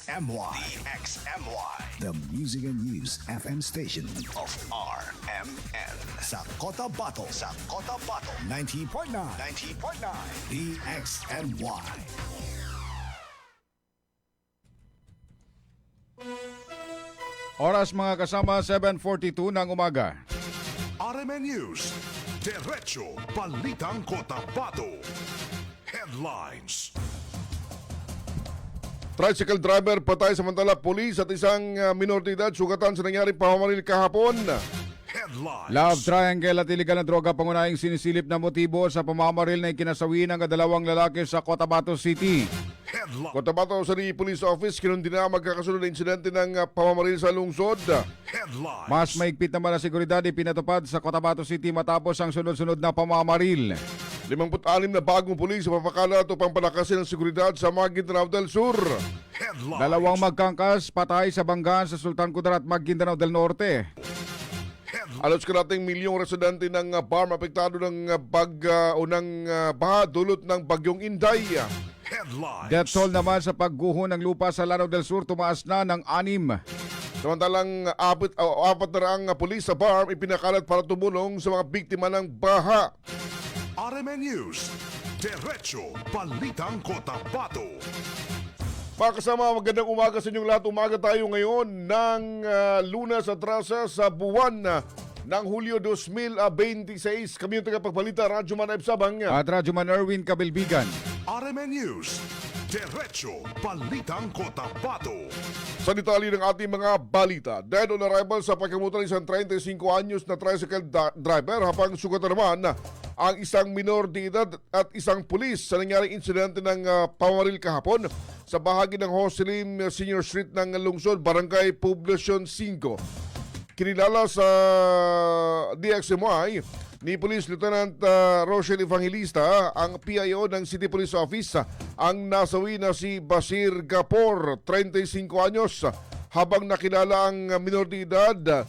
DXMY, the Music and News FM station of RMN. Sa Cotabato, 90.9, DXMY. Oras mga kasama, 7:42 ng umaga. RMN News, Diretso Balitang Cotabato. Headlines. Tricycle driver patay samantala pulis at isang minor de edad sugatan sa nangyaring pamamaril kahapon. Headlines. Love triangle at iligal na droga pangunahing sinisilip na motibo sa pamamaril na ikinasawi ng dalawang lalaki sa Cotabato City. Headlines. Cotabato City Police Office kinundi na magkakasunod na insidente ng pamamaril sa lungsod. Headlines. Mas maigpit naman na seguridad ipinatupad sa Cotabato City matapos ang sunod-sunod na pamamaril. 56 na bagong pulis sa papakalat upang palakasin ang seguridad sa Maguindanao del Sur. Headlines. Dalawang magkangkas patay sa banggaan sa Sultan Kudarat, Maguindanao del Norte. Alos karating milyong residente ng Barm apektado ng baha dulot ng bagyong Inday. Headlines. Death toll naman sa pagguho ng lupa sa Lanao del Sur tumaas na ng 6. Samantalang apat na raang pulis sa Barm ipinakalat para tumulong sa mga biktima ng baha. RMN News, Diretso Balitang Cotabato. Mga kasama, magandang umaga sa inyong lahat. Umaga tayo ngayon ng Lunes at Rasa sa buwan ng Hulyo 2026. Kami yung tagapagbalita, Radyo Man Sabang. At Radyo Man Erwin Kabilbigan. RMN News, Diretso Balitang Cotabato. Sa detalye ng ating mga balita, dead on arrival sa pagkamutan ng isang 35 anyos na tricycle driver habang sugatan naman ang isang minor de edad at isang pulis sa nangyaring insidente ng pamamaril kahapon sa bahagi ng Joselim Senior Street ng lungsod, Barangay Poblacion 5. Kinilala sa DXMY ni Police Lieutenant Rochelle Evangelista, ang PIO ng City Police Office, ang nasawi na si Basir Gapor, 35 anyos, habang nakilala ang minor de edad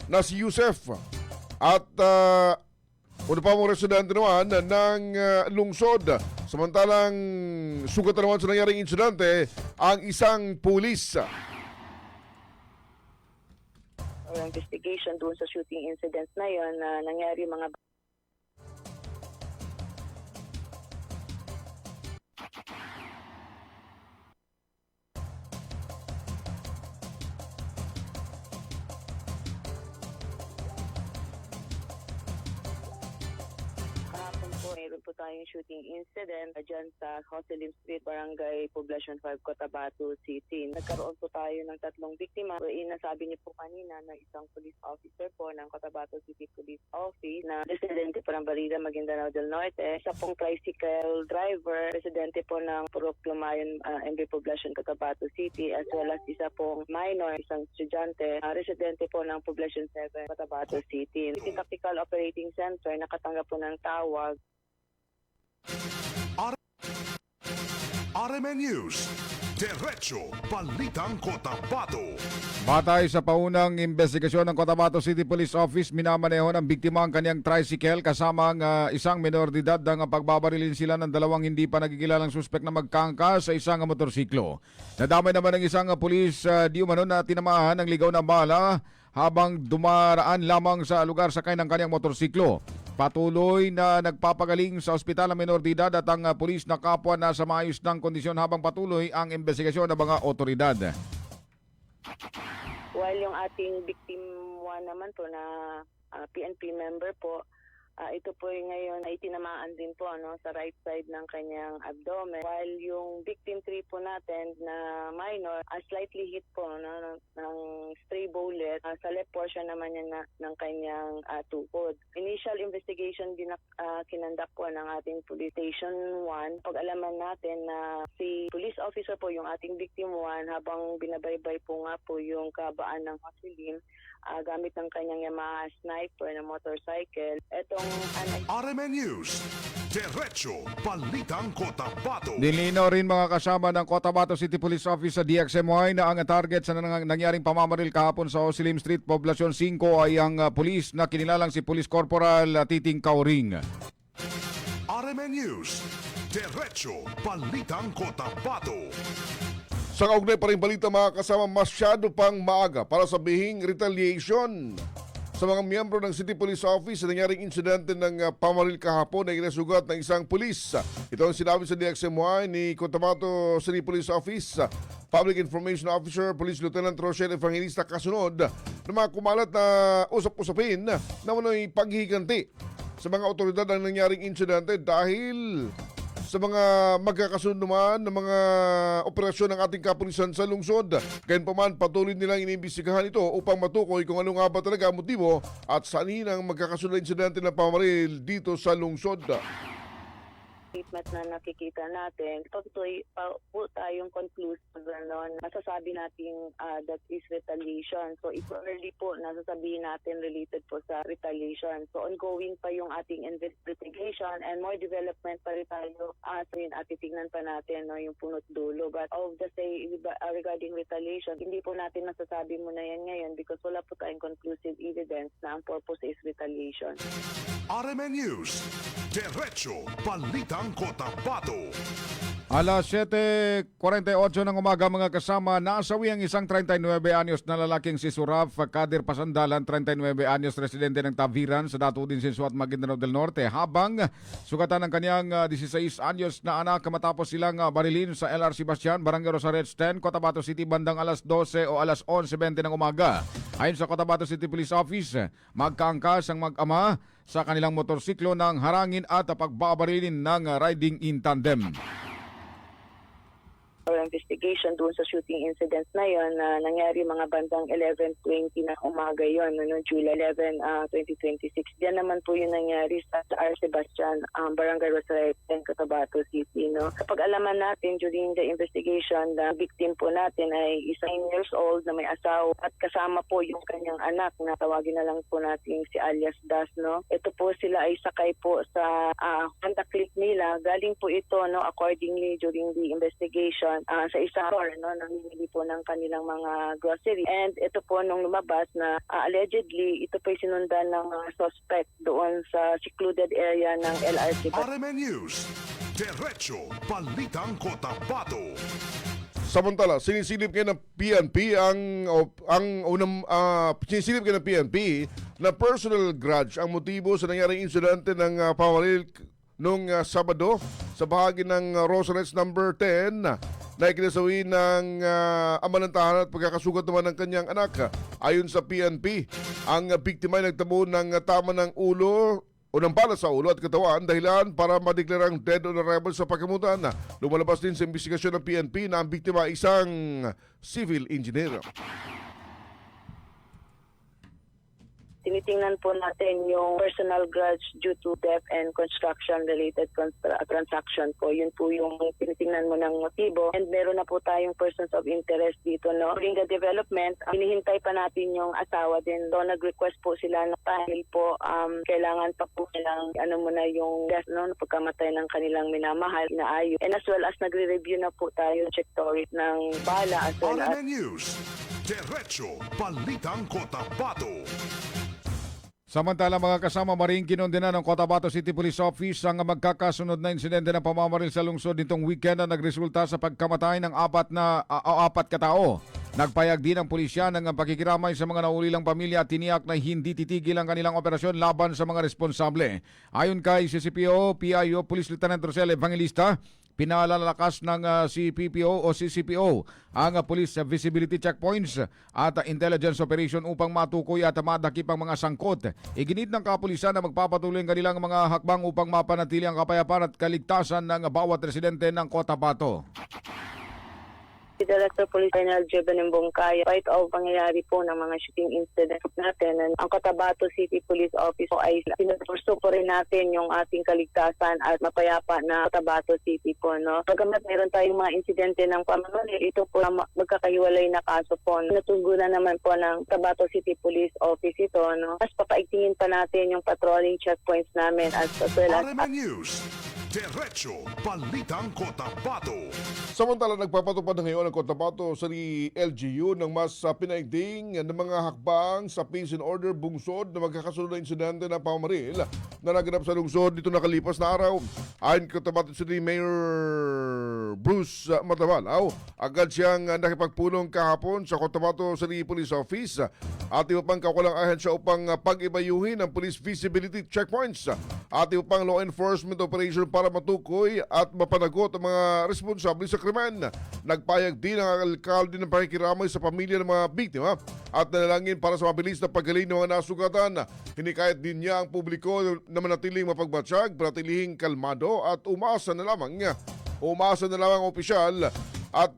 na si Yusef at una pa mong residente naman ng lungsod. Samantalang sugat naman sa nangyaring insidente ang isang pulis. Investigation doon sa shooting incident na yon na nangyari mga meron po tayong shooting incident dyan sa Joselim Street, Barangay Poblacion 5, Cotabato City. Nagkaroon po tayo ng 3 biktima. Nasabi niyo po kanina na isang police officer po ng Cotabato City Police Office na residente po ng Barida, Maguindanao del Norte. Isa pong tricycle driver, residente po ng Purok Lumayon, MB Poblacion, Cotabato City, as well as isa pong minor, isang estudyante, residente po ng Poblacion 7, Cotabato City. City Tactical Operating Center, nakatanggap po ng tawag. RMN News, Diretso Balitang Cotabato. Batay sa paunang investigasyon ng Cotabato City Police Office, minamaneho ng biktima ang kanyang tricycle kasama ang isang minor de edad nang pagbabarilin sila ng dalawang hindi pa nagigilalang suspek na magkangkas sa isang motorsiklo. Nadamay naman ng isang pulis di umano na tinamahan ng ligaw na bala habang dumaraan lamang sa lugar sakay ng kanyang motorsiklo. Patuloy na nagpapagaling sa ospital ang minor de edad at ang pulis na kapwa na sa maayos ng kondisyon habang patuloy ang investigasyon ng mga otoridad. While yung ating victim 1 naman po na PNP member po, ito po yung ngayon ay tinamaan din po sa right side ng kanyang abdomen. While yung victim 3 po natin na minor, slightly hit po ng stray bullet sa left portion naman niya ng kanyang tuhod. Initial investigation din kinandak po ng ating police station 1. Pag-alaman natin na si police officer po yung ating victim 1 habang binabaybay po nga po yung kabaan ng Joselim gamit ng kanyang Yamaha Sniper na motorcycle. Etong RMN News, Diretso Balitang Cotabato. Nilinaw rin mga kasama ng Cotabato City Police Office sa DXMY na ang target sa nangyaring pamamaril kahapon sa Joselim Street, Poblacion 5 ay ang pulis na kinilalang si Police Corporal Titing Kauring. RMN News, Diretso Balitang Cotabato. Sa kaugnay pa rin balita mga kasama, masyado pang maaga para sabihing retaliation sa mga miyembro ng City Police Office sa nangyaring insidente ng pamaril kahapon na inasugat ng isang pulis. Ito ang sinabi sa DXMY ni Cotabato City Police Office Public Information Officer Police Lieutenant Rochelle Evangelista kasunod ng mga kumalat na usap-usapin na may paghihiganti sa mga otoridad ang nangyaring insidente dahil sa mga magkakasunod naman ng mga operasyon ng ating kapulisan sa lungsod. Gayunpaman, patuloy nilang iniimbestigahan ito upang matukoy kung ano nga ba talaga ang motibo at saan ang magkakasunod na insidente ng pamaril dito sa lungsod. Statement na nakikita natin, patuloy pa po tayong conclusive, masasabi natin that is retaliation. So it's early po nasasabihin natin related po sa retaliation. So ongoing pa yung ating investigation and more development pa rin tayo at titignan pa natin yung punot dulo. But of the say regarding retaliation, hindi po natin masasabi muna yan ngayon because wala po tayong conclusive evidence na ang purpose is retaliation. RMN News, Diretso Balitang Cotabato. Alas 7:48 ng umaga mga kasama, nasawi ang isang 39 anyos na lalaking si Suraf Kadir Pasandalan, 39 anyos, residente ng Taviran sa Datudin, Sinsuat, Maguindanao del Norte, habang sugatan ng kanyang 16 anyos na anak matapos silang barilin sa LR Sebastian, Barangay Rosarets 10, Cotabato City bandang alas 12 o alas 11:20 ng umaga. Ayon sa Cotabato City Police Office, magkaangkas ang mag-ama sa kanilang motorsiklo ng harangin at pagbabarilin ng riding in tandem. Our investigation doon sa shooting incident na yon na nangyari mga bandang 11:20 na umaga yon, July 11, 2026. Diyan naman po yung nangyari sa R. Sebastian, Barangay Rosarete, Cotabato City. Kapag alaman natin during the investigation, the victim po natin ay isang 9 years old na may asawa at kasama po yung kanyang anak na tawagin na lang po natin si alias Das. Ito po sila ay sakay po sa contact click nila. Galing po ito accordingly during the investigation sa isang store, namimili po ng kanilang mga grocery. And ito po nung lumabas na allegedly, ito po sinundan ng mga suspect doon sa secluded area ng LRT. RMN News, Diretso Balitang Cotabato. Samantala, sinisilip kayo ng PNP sinisilip kayo ng PNP na personal grudge ang motibo sa nangyaring insidente ng pamaril nung Sabado sa bahagi ng Rosarets number 10 na ikinasawi ng ama ng tahanan at pagkakasugat naman ng kanyang anak. Ayon sa PNP, ang biktima ay nagtamo ng tama ng ulo o ng bala sa ulo at katawan, dahilan para madeklarang dead on arrival sa pagkamutan. Lumalabas din sa investigasyon ng PNP na ang biktima ay isang civil engineer. Tinitingnan po natin yung personal grudge due to death and construction-related transaction po. Yun po yung tinitingnan mo ng motibo. And meron na po tayong persons of interest dito. During the development, hinihintay pa natin yung asawa din. So, nag-request po sila na dahil po kailangan pa po nilang muna yung death, pagkamatay ng kanilang minamahal, inaayos. And as well as nagre-review na po tayo checktory ng bala as well as RMN News, Diretso Balitang Cotabato. Samantala mga kasama, maring kinondena ng Cotabato City Police Office ang magkakasunod na insidente ng pamamaril sa lungsod nitong weekend na nagresulta sa pagkamatay ng apat katao. Nagpayag din ang pulisya ng pakikiramay sa mga naulilang pamilya at tiniyak na hindi titigil ang kanilang operasyon laban sa mga responsable. Ayon kay CCPO, PIO, Police Lieutenant Rochelle Evangelista, pinalalakas ng CPPO o CCPO ang police visibility checkpoints at intelligence operation upang matukoy at madakip ang mga sangkot. Iginit ng kapulisan na magpapatuloy ang kanilang mga hakbang upang mapanatili ang kapayapaan at kaligtasan ng bawat residente ng Cotabato. Si Director Police General Jebanem Bongkaya, despite of pangyayari po ng mga shooting incident natin, ang Cotabato City Police Office po ay pinupurso po rin natin yung ating kaligtasan at mapayapa na Cotabato City po. Pagkamat meron tayong mga insidente ng pamamaril, ito po magkakahiwalay na kaso po. Natugunan naman po ng Cotabato City Police Office ito. Mas papaigtingin pa natin yung patrolling checkpoints namin as well as RMN News, Diretso Balitang Cotabato. Samantala, nagpapatupad na ngayon ang Cotabato sa LGU ng mas pinaigting ng mga hakbang sa peace and order bungsod na magkakasunod na insidente ng pamamaril na naganap sa lungsod dito nakalipas na araw. Ayon kay Cotabato City Mayor Bruce Matabalaw, agad siyang nakipagpulong kahapon sa Cotabato City Police Office at iba pang kawalang ahensya upang pag-ibayuhin ang police visibility checkpoints at iba pang law enforcement operation para matukoy at mapanagot ang mga responsable sa krimen. Nagpayag din ang alkalde ng pakikiramay sa pamilya ng mga biktima at nanalangin para sa mabilis na paggaling ng mga nasugatan. Hinikayat din niya ang publiko na manatiling mapagbatsyag, panatilihing kalmado at umasa na lamang ang opisyal at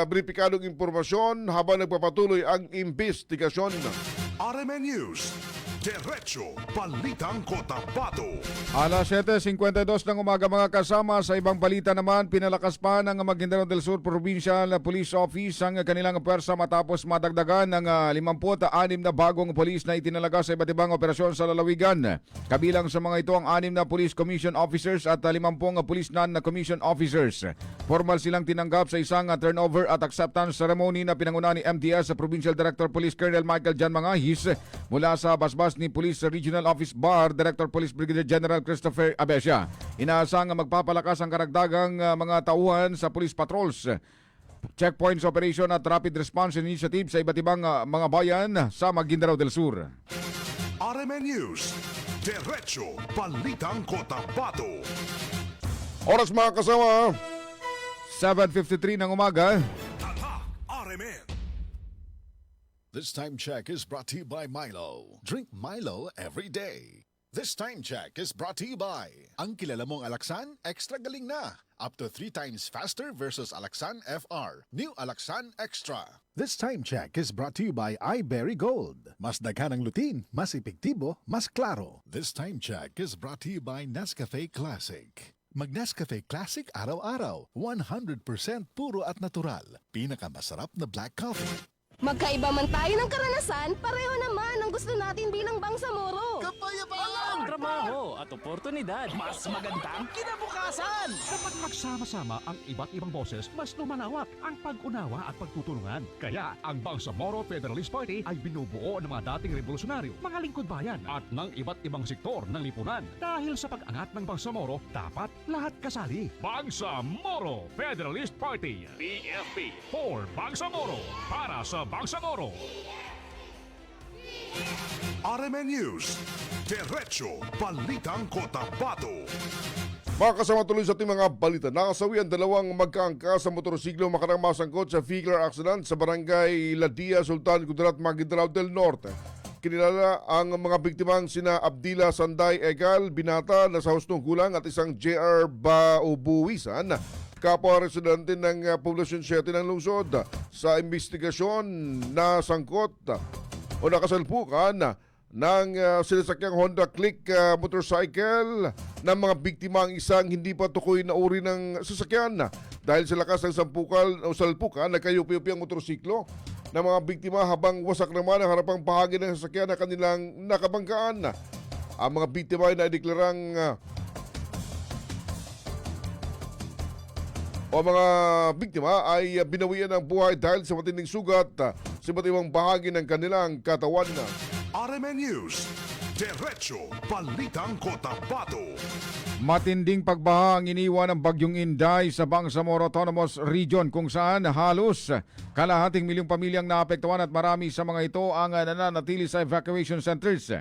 beripikadong impormasyon habang nagpapatuloy ang investigasyon. RMN News, Diretso Balitang Cotabato. Alas 7:52 ng umaga mga kasama. Sa ibang balita naman, pinalakas pa ng Maguindanao del Sur Provincial Police Office ang kanilang pwersa matapos madagdagan ng 56 na bagong polis na itinalaga sa iba't ibang operasyon sa lalawigan. Kabilang sa mga ito ang 6 na Police Commission Officers at 50 Police Non-Commission Officers. Formal silang tinanggap sa isang turnover at acceptance ceremony na pinangunahan ni MTS sa Provincial Director Police Colonel Michael Jan Mangahis mula sa basbas ni Police Regional Office Bar Director Police Brigadier General Christopher Abesia. Inaasang magpapalakas ang karagdagang mga tauhan sa police patrols, checkpoints operation at rapid response initiative sa iba't ibang mga bayan sa Maguindanao del Sur. RMN News, Diretso Balitang Cotabato. Oras mga kasama, 7:53 ng umaga. Tatak RMN. This time check is brought to you by Milo. Drink Milo every day. This time check is brought to you by ang kilala mong Alaxan, extra galing na. Up to 3 times faster versus Alaxan FR. New Alaxan Extra. This time check is brought to you by iBerry Gold. Mas daghan ang lutin, mas epektibo, mas klaro. This time check is brought to you by Nescafe Classic. Mag-Nescafe Classic araw-araw. 100% puro at natural. Pinakamasarap na black coffee. Magkaiba man tayo ng karanasan, pareho naman ang gusto natin bilang Bangsamoro. Ang trabaho at oportunidad. Mas magandang kinabukasan. Kapag magsama-sama ang iba't ibang boses, mas lumalawak ang pag-unawa at pagtutulungan. Kaya ang Bangsamoro Federalist Party ay binubuo ng mga dating revolusyonaryo, mga lingkod bayan at ng iba't ibang sektor ng lipunan. Dahil sa pag-angat ng Bangsamoro, dapat lahat kasali. Bangsamoro Federalist Party. PFP for Bangsamoro. Para sa Bangsamoro. RMN News, Diretso Balitang Cotabato. mga kasama tuloy sa ating mga balita. Nakasawi ang dalawang magkaangkas sa motorsiklo makarang masangkot sa vehicular accident sa barangay Ladia, Sultan Kudarat, Maguindanao del Norte. Kinilala ang mga biktimang sina Abdila Sanday Egal, binata na sa hustong gulang at isang JR Baubuwisan, kapwa residente ng Poblasyon 7 ng lungsod. Sa investigasyon na sangkot o nakasalpukan ng sinasakyang Honda Click motorcycle ng mga biktima ang isang hindi pa tukoy na uri ng sasakyan. Dahil sa lakas ng salpukan, nagkayupi-yupi ang motorsiklo ng mga biktima habang wasak naman ang harapang bahagi ng sasakyan na kanilang nakabanggaan. Ang mga biktima ay naideklarang mga biktima ay binawian ng buhay dahil sa matinding sugat sa iba't ibang bahagi ng kanilang katawan. RMN News, Diretso Balitang Cotabato. Matinding pagbaha ang iniwan ng Bagyong Inday sa Bangsamoro Autonomous Region kung saan halos kalahating milyong pamilyang naapektuhan at marami sa mga ito ang nananatili sa evacuation centers.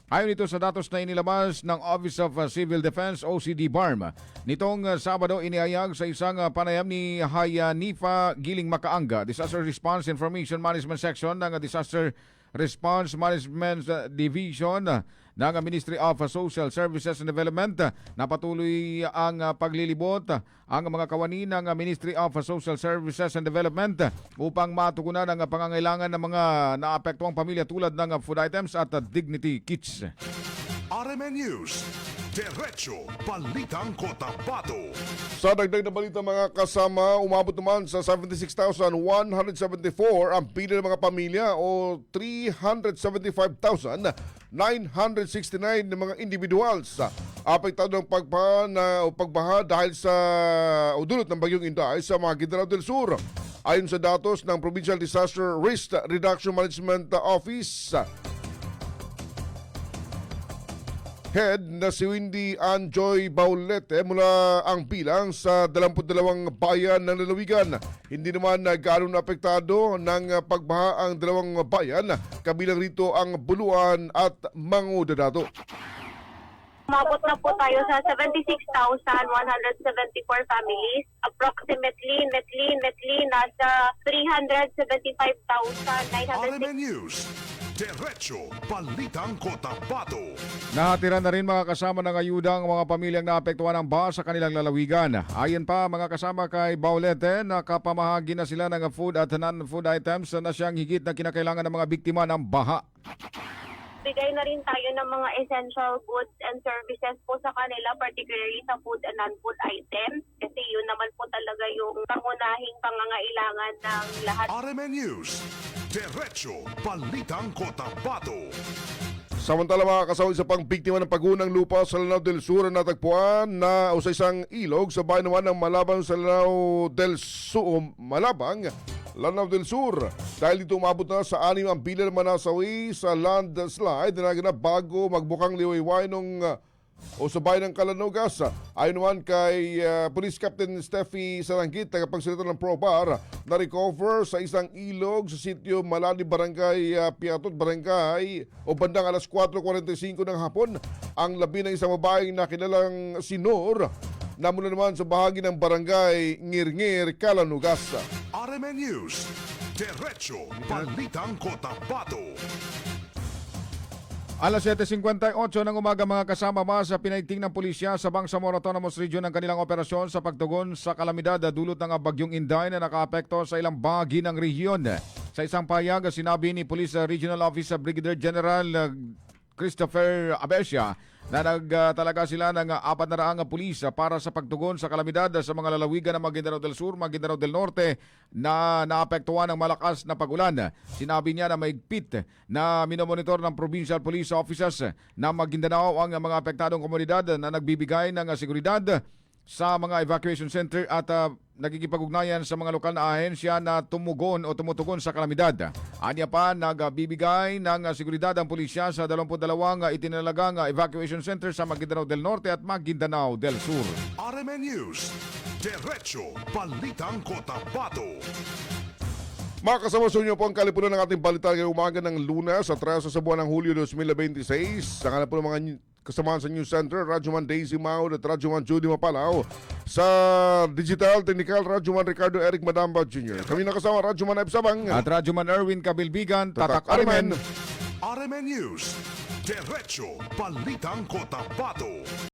Ayon ito sa datos na inilabas ng Office of Civil Defense OCD BARM. Nitong Sabado inihayag sa isang panayam ni Hayanifa Giling Makaanga, Disaster Response Information Management Section ng Disaster Response Management Division ng Ministry of Social Services and Development na patuloy ang paglilibot ang mga kawani ng Ministry of Social Services and Development upang matugunan ang pangangailangan ng mga naapektuang pamilya tulad ng food items at dignity kits. RMN News, Diretso Balitang Cotabato. Sa dagdag na balita mga kasama, umabot naman sa 76,174 ang pila ng mga pamilya o 375,969 na mga individuals apektado ng pagbaha dahil sa dulot ng bagyong Inday sa Maguindanao del Sur. Ayon sa datos ng Provincial Disaster Risk Reduction Management Office, Head na si Windy Anjoy Baulete mula ang bilang sa 22 bayan ng lalawigan. Hindi naman gaano apektado ng pagbaha ang dalawang bayan, kabilang rito ang Buluan at Mangudadato. Umabot na po tayo sa 76,174 families. Approximately, netly, nasa 375,900. RMN News. Diretso Balitang Cotabato. Nakatira na rin mga kasama ng ayuda ang mga pamilyang naapektuhan ng baha sa kanilang lalawigan. Ayon pa mga kasama kay Baulete, nakapamahagi na sila ng food at non-food items na siyang higit na kinakailangan ng mga biktima ng baha. Bigay na rin tayo ng mga essential goods and services po sa kanila, particularly sa food and non-food items. Kasi yun naman po talaga yung pangunahing pangangailangan ng lahat. RMN News. Diretso Balitang Cotabato. Samantala mga kasawi, sa pang biktima ng pagunang lupa sa Lanao del Sur na natagpuan na sa isang ilog sa bayan naman ng Malabang sa Lanao del Sur, Lanao del Sur. Dahil dito umabot na sa 6 ang bilang manasawi sa landslide na naganap bago magbukang liwayway nung sa bayan ng Calanogas. Ayon naman kay Police Captain Steffi Sarangkit, tagapagsalita ng ProBar, na-recover sa isang ilog sa sitio Malani, Barangay Piatot, Barangay o bandang alas 4:45 ng hapon ang labi ng isang babaeng na kilalang si Noor na mula naman sa bahagi ng Barangay Ngirngir, Calanogas. RMN News. Diretso Balitang Cotabato. Alas 7:58 ng umaga mga kasama sa pinaigting ng pulisya sa Bangsamoro Autonomous Region ng kanilang operasyon sa pagtugon sa kalamidad na dulot ng bagyong Inday na nakaapekto sa ilang bahagi ng rehiyon. Sa isang payag, sinabi ni Police Regional Office Brigadier General Christopher Abesia na nagtalaga sila ng 400 pulis para sa pagtugon sa kalamidad sa mga lalawigan ng Maguindanao del Sur, Maguindanao del Norte na naapektuhan ng malakas na pagulan. Sinabi niya na maigpit na minomonitor ng Provincial Police Officers na Maguindanao ang mga apektadong komunidad na nagbibigay ng seguridad sa mga evacuation center at nagkikipag-ugnayan sa mga lokal na ahensya na tumugon o tumutugon sa kalamidad. Anya pa, nagbibigay ng seguridad ang pulisya sa 22 itinalagang evacuation center sa Maguindanao del Norte at Maguindanao del Sur. RMN News. Diretso Balitang Cotabato. Mga kasama sa inyo po ang kalipunan ng ating balita ngayong umaga ng Lunes sa 13 sa buwan ng Hulyo 2026. Sa kanila po ng mga kasamahan sa News Center, Radyoman Daisy Maud at Radyoman Judy Mapalao. Sa Digital Technical, Radyoman Ricardo Eric Madamba Jr. Kami nakasama, Radyoman Eb Sabang At Radyoman Erwin Kabilbigan, Tatak Tatak Arimen. RMN News. Diretso Balitang Cotabato.